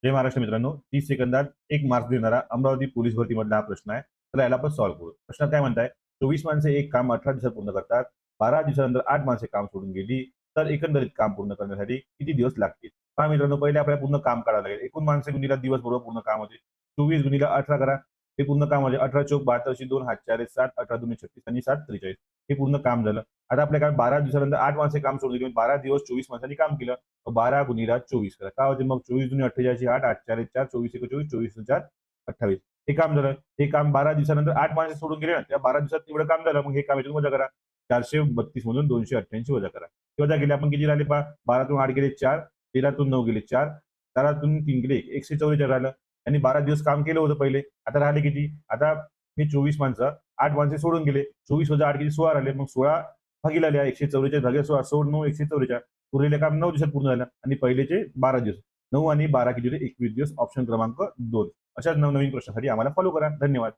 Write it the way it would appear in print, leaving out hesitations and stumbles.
जय महाराष्ट्र मित्रांनो, 30 सेकंदात 1 मार्क्स देणारा अमरावती पोलीस भरतीमधला हा प्रश्न आहे. तर याला आपण सॉल्व्ह करू. प्रश्न काय म्हणताय, 24 माणसे एक काम 18 दिवसात पूर्ण करतात. 12 दिवसानंतर 8 माणसे काम सोडून गेली, तर एकंदरीत काम पूर्ण करण्यासाठी किती दिवस लागतील? पहा मित्रांनो, पहिले आपल्याला पूर्ण काम काढावं लागेल. एकूण माणसे गुणिले दिवस बरोबर पूर्ण काम होते. 24 गुणिले 18 करा. हे पूर्ण काम म्हणजे 18 चोक 72 2 हात 4 7 18 2 36 आणि 7 43. हे पूर्ण काम झालं. आता आपल्याकडे 12 दिवसानंतर 8 माणसे काम सोडून गेली. 12 दिवस 24 माणसांनी काम केलं. 12 गुणिले 24 करा. काय होते मग 24 दुनी 48 8 8 4 4 24 1 24 24 4 28. हे काम झालं. हे काम 12 दिवसानंतर 8 माणसे सोडून गेले ना, त्या 12 दिवसात एवढं काम झालं. मग हे काम याच्यातून वजा करा. 432 मधून 288 वजा करा. हे वजा केले आपण किती राहिले पहा, 12 तून 8 गेले 4, 13 तून 9 गेले 4, 4 तून 3 गेले 144 राहिलं. आणि 12 दिवस काम केलं होतं पहिले. आता राहिले किती? आता हे 24 माणसं 8 माणसे सोडून गेले. 24 वजा 8 किती 16 राहिले. मग 16 भागीला लिहा. 144 भागिले 16 16 9 144. उरलेलं काम 9 दिवसात पूर्ण झालं आणि पहिलेचे 12 दिवस. 9 आणि 12 किती होते? 21 दिवस. ऑप्शन क्रमांक 2. अशाच नवनवीन प्रश्नासाठी आम्हाला फॉलो करा. धन्यवाद.